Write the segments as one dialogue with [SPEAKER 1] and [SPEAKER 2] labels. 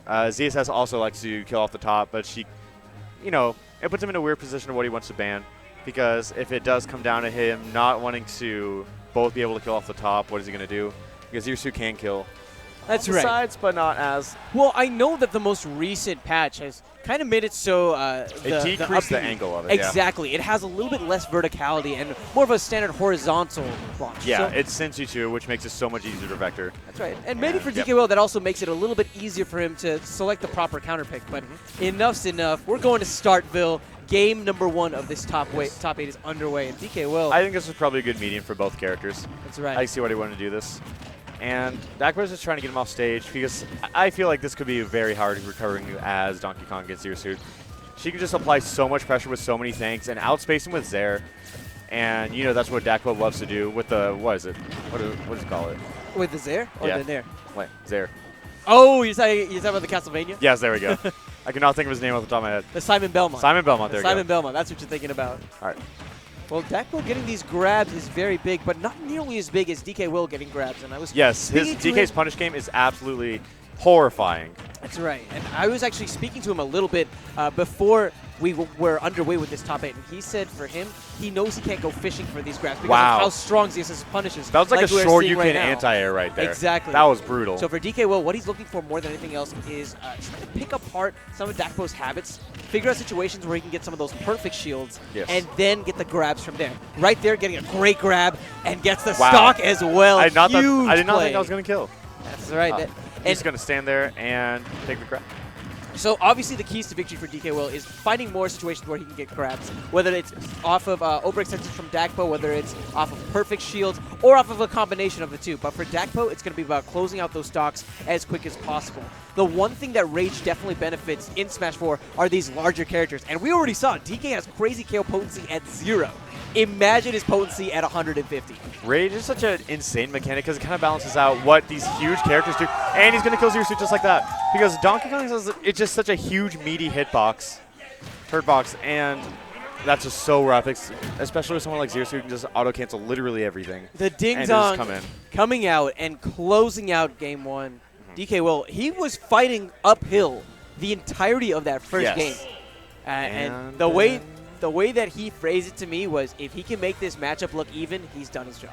[SPEAKER 1] ZSS also likes to kill off the top, but she, you know, it puts him in a weird position of what he wants to ban. Because if it does come down to him not wanting to both be able to kill off the top, what is he going to do? Because Zirsu can kill.
[SPEAKER 2] That's
[SPEAKER 1] right.
[SPEAKER 2] right.
[SPEAKER 1] Sides, but not as.
[SPEAKER 2] Well, I know that the most recent patch has kind of made it so
[SPEAKER 1] it decreased the angle of it.
[SPEAKER 2] Exactly.
[SPEAKER 1] Yeah.
[SPEAKER 2] It has a little bit less verticality and more of a standard horizontal launch.
[SPEAKER 1] Yeah,
[SPEAKER 2] so
[SPEAKER 1] it's Sensu too, which makes it so much easier to vector.
[SPEAKER 2] That's right. And maybe for DKwill, that also makes it a little bit easier for him to select the proper counter pick. But enough's enough. We're going to Startville. Game number 1 of this top 8 is underway, and DKwill.
[SPEAKER 1] I think this is probably a good medium for both characters.
[SPEAKER 2] That's right.
[SPEAKER 1] I see why he wanted to do this. And Dakpo is just trying to get him off stage because I feel like this could be very hard recovering as Donkey Kong gets Zirsu. She can just apply so much pressure with so many tanks and outspace him with Zair. And, you know, that's what Dakpo loves to do with the, what is it? What does it call it?
[SPEAKER 2] With the Zair? Or
[SPEAKER 1] yeah.
[SPEAKER 2] the Nair?
[SPEAKER 1] Wait, Zair.
[SPEAKER 2] Oh, you're talking about the Castlevania?
[SPEAKER 1] Yes, there we go. I cannot think of his name off the top of my head.
[SPEAKER 2] The Simon Belmont.
[SPEAKER 1] Simon Belmont, there we go.
[SPEAKER 2] Simon Belmont, that's what you're thinking about.
[SPEAKER 1] All right.
[SPEAKER 2] Well, Dakpo getting these grabs is very big, but not nearly as big as DKwill getting grabs. And I was
[SPEAKER 1] yes, his DK's punish game is absolutely horrifying.
[SPEAKER 2] That's right. And I was actually speaking to him a little bit before we were underway with this top 8, and he said for him, he knows he can't go fishing for these grabs because of how strong ZSS punishes.
[SPEAKER 1] That was like a short you
[SPEAKER 2] right
[SPEAKER 1] can anti-air right there.
[SPEAKER 2] Exactly.
[SPEAKER 1] That was brutal.
[SPEAKER 2] So for DKwill, what he's looking for more than anything else is trying to pick apart some of Dakpo's habits, figure out situations where he can get some of those perfect shields, and then get the grabs from there. Right there, getting a great grab, and gets the stock as well.
[SPEAKER 1] I did not think I was going to kill.
[SPEAKER 2] That's right.
[SPEAKER 1] He's going to stand there and take the grab.
[SPEAKER 2] So obviously the keys to victory for DKwill is finding more situations where he can get grabs, whether it's off of overextensions from Dakpo, whether it's off of perfect shields, or off of a combination of the two. But for Dakpo, it's going to be about closing out those stocks as quick as possible. The one thing that Rage definitely benefits in Smash 4 are these larger characters. And we already saw DK has crazy KO potency at 0. Imagine his potency at 150.
[SPEAKER 1] Rage is such an insane mechanic because it kind of balances out what these huge characters do. And he's going to kill Zirsu just like that. Because Donkey Kong is it's just such a huge, meaty hurt box. And that's just so rough, especially with someone like Zirsu who can just auto-cancel literally everything.
[SPEAKER 2] The ding-dong coming out and closing out game 1. DKwill, he was fighting uphill the entirety of that first game. And the way that he phrased it to me was, if he can make this matchup look even, he's done his job.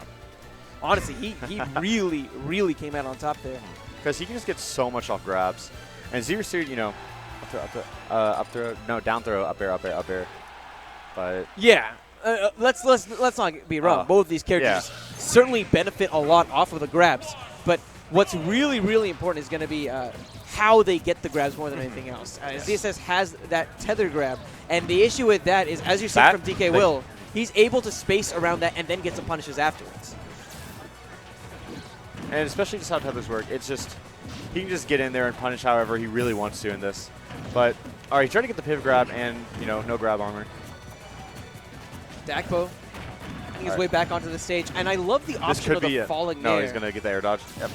[SPEAKER 2] Honestly, he really, really came out on top there.
[SPEAKER 1] Because he can just get so much off grabs. And Zirsu, you know, down throw, up air. But
[SPEAKER 2] yeah, let's not be wrong. Both of these characters certainly benefit a lot off of the grabs. But what's really, really important is going to be how they get the grabs more than anything else. ZSS has that tether grab, and the issue with that is, as you're seeing from DKwill, he's able to space around that and then get some punishes afterwards.
[SPEAKER 1] And especially just how tethers work, it's just, he can just get in there and punish however he really wants to in this. But, all right, he tried to get the pivot grab and, you know, no grab armor.
[SPEAKER 2] Dakpo making his way back onto the stage, and I love the option of the falling nair.
[SPEAKER 1] No, he's going to get the air dodge. Yep.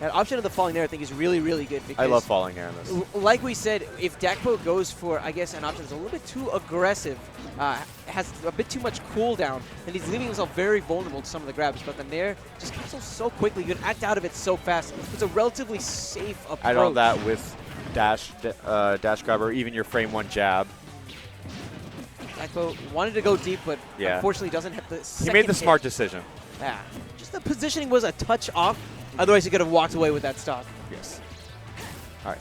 [SPEAKER 2] That option of the falling nair I think is really, really good. Because
[SPEAKER 1] I love falling nair in this.
[SPEAKER 2] Like we said, if Dakpo goes for, I guess, an option that's a little bit too aggressive, has a bit too much cooldown, then he's leaving himself very vulnerable to some of the grabs. But the nair just cancels so quickly. You can act out of it so fast. It's a relatively safe approach.
[SPEAKER 1] I don't that with dash grab or even your frame 1 jab.
[SPEAKER 2] Dakpo wanted to go deep, but unfortunately doesn't have the second
[SPEAKER 1] He made the smart
[SPEAKER 2] hit.
[SPEAKER 1] decision.
[SPEAKER 2] Yeah. Just the positioning was a touch off. Otherwise, he could have walked away with that stock.
[SPEAKER 1] Yes. All right.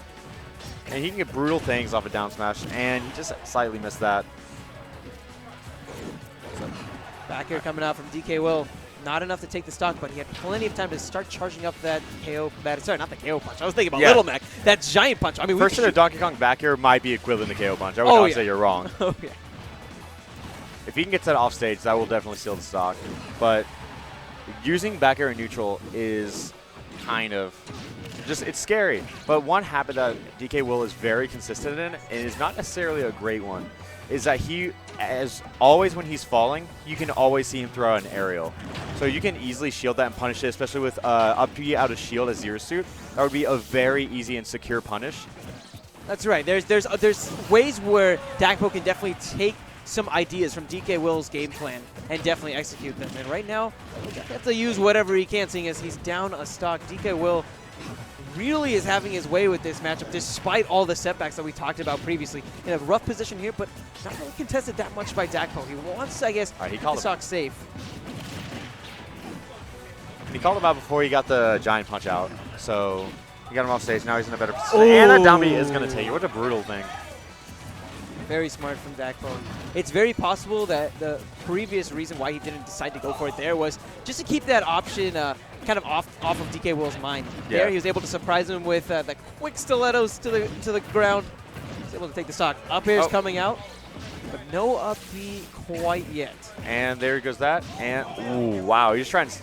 [SPEAKER 1] And he can get brutal things off a down smash, and he just slightly missed that.
[SPEAKER 2] Back here coming out from DKwill. Not enough to take the stock, but he had plenty of time to start charging up that KO. Sorry, not the KO punch. I was thinking about Little Mac. That giant punch. I mean,
[SPEAKER 1] first hit of Donkey Kong back air might be equivalent to KO punch. I would not say you're wrong.
[SPEAKER 2] Oh, yeah.
[SPEAKER 1] If he can get that off stage, that will definitely steal the stock. But using back air in neutral is kind of just, it's scary. But one habit that DKwill is very consistent in, and is not necessarily a great one, is that he, as always when he's falling, you can always see him throw an aerial. So you can easily shield that and punish it, especially with up B out of shield as Zero Suit. That would be a very easy and secure punish.
[SPEAKER 2] That's right. There's ways where Dakpo can definitely take some ideas from DKwill's game plan and definitely execute them. And right now, he has to use whatever he can, seeing as he's down a stock. DKwill really is having his way with this matchup despite all the setbacks that we talked about previously. In a rough position here, but not really contested that much by Dakpo. He wants, I guess,
[SPEAKER 1] he
[SPEAKER 2] the
[SPEAKER 1] called
[SPEAKER 2] stock safe.
[SPEAKER 1] He called him out before he got the giant punch out, so he got him off stage. Now he's in a better position. And that down B is going to take it. What a brutal thing.
[SPEAKER 2] Very smart from Dakpo. It's very possible that the previous reason why he didn't decide to go for it there was just to keep that option kind of off of DKwill's mind.
[SPEAKER 1] Yeah.
[SPEAKER 2] There, he was able to surprise him with the quick stilettos to the ground. He was able to take the stock. Up air is coming out, but no up B quite yet.
[SPEAKER 1] And there goes that. And ooh, wow, he's trying to.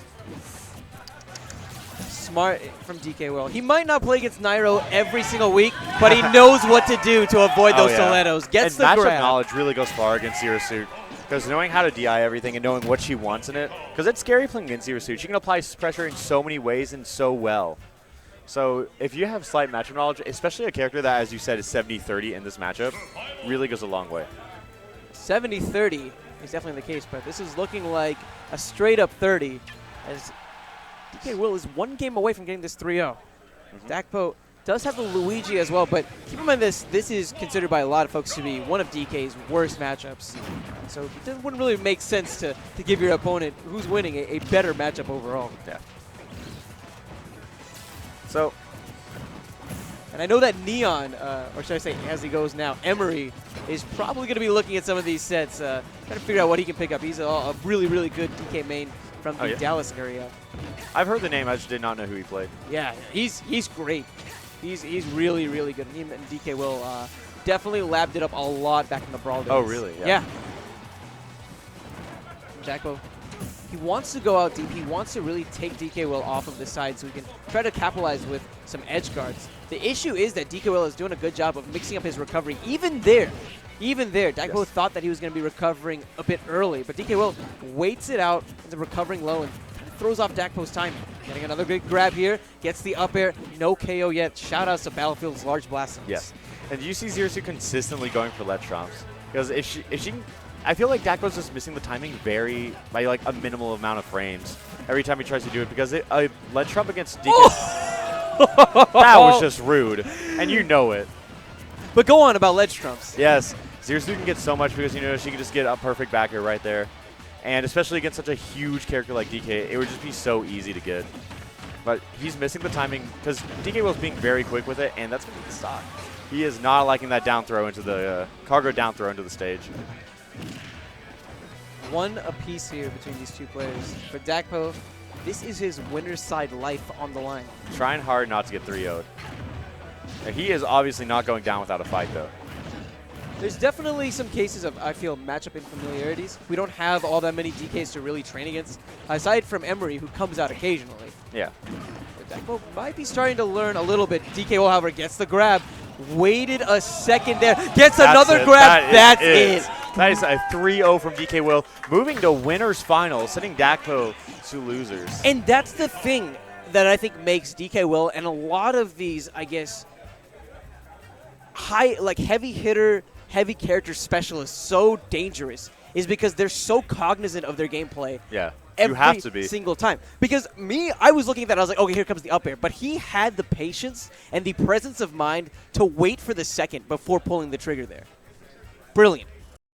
[SPEAKER 2] Smart from DKwill. He might not play against Nairo every single week, but he knows what to do to avoid those stilettos. Gets the
[SPEAKER 1] matchup
[SPEAKER 2] grab.
[SPEAKER 1] knowledge really goes far against Zero Suit, because knowing how to DI everything and knowing what she wants in it, because it's scary playing against Zero Suit. She can apply pressure in so many ways and so well. So if you have slight matchup knowledge, especially a character that, as you said, is 70-30 in this matchup, really goes a long way.
[SPEAKER 2] 70-30 is definitely the case, but this is looking like a straight-up 30 as DKwill is one game away from getting this 3-0. Dakpo does have the Luigi as well, but keep in mind this is considered by a lot of folks to be one of DK's worst matchups. So it wouldn't really make sense to give your opponent who's winning a better matchup overall.
[SPEAKER 1] Yeah. So,
[SPEAKER 2] and I know that Neon, or should I say as he goes now, Emery, is probably going to be looking at some of these sets, trying to figure out what he can pick up. He's a really, really good DK main from the Dallas area.
[SPEAKER 1] I've heard the name, I just did not know who he played.
[SPEAKER 2] Yeah, he's great. He's really, really good. He and DKwill definitely labbed it up a lot back in the Brawl days.
[SPEAKER 1] Oh, really?
[SPEAKER 2] Yeah. Dakpo, he wants to go out deep. He wants to really take DKwill off of the side so he can try to capitalize with some edge guards. The issue is that DKwill is doing a good job of mixing up his recovery. Even there, Dakpo thought that he was going to be recovering a bit early, but DKwill waits it out, the recovering low, and throws off Dakpo's timing. Getting another good grab here, gets the up air, no KO yet. Shoutouts to Battlefield's large blast.
[SPEAKER 1] Yes. And you see Zero Suit consistently going for ledge trumps, because if she can, I feel like Dakpo's just missing the timing by like a minimal amount of frames every time he tries to do it, because a ledge trump against DK, that was just rude, and you know it.
[SPEAKER 2] But go on about ledge trumps.
[SPEAKER 1] Yes. Zero Suit can get so much because, she can just get a perfect back air right there. And especially against such a huge character like DK, it would just be so easy to get. But he's missing the timing because DKwill's being very quick with it, and that's going to be the stock. He is not liking that down throw into the cargo down throw into the stage.
[SPEAKER 2] One apiece here between these two players. For Dakpo, this is his winner's side life on the line.
[SPEAKER 1] Trying hard not to get 3-0'd. He is obviously not going down without a fight, though.
[SPEAKER 2] There's definitely some cases of, I feel, matchup infamiliarities. We don't have all that many DKs to really train against, aside from Emery, who comes out occasionally.
[SPEAKER 1] Yeah.
[SPEAKER 2] But Dakpo might be starting to learn a little bit. DKwill, however, gets the grab. Waited a second there. Gets another grab. That's it.
[SPEAKER 1] That is a 3-0 from DKwill, moving to winners final, sending Dakpo to losers.
[SPEAKER 2] And that's the thing that I think makes DKwill and a lot of these, I guess, heavy hitter, heavy character specialists so dangerous is because they're so cognizant of their gameplay.
[SPEAKER 1] Yeah,
[SPEAKER 2] every
[SPEAKER 1] you have to be.
[SPEAKER 2] single time. Because I was looking at that, I was like, okay, here comes the up air. But he had the patience and the presence of mind to wait for the second before pulling the trigger there. Brilliant.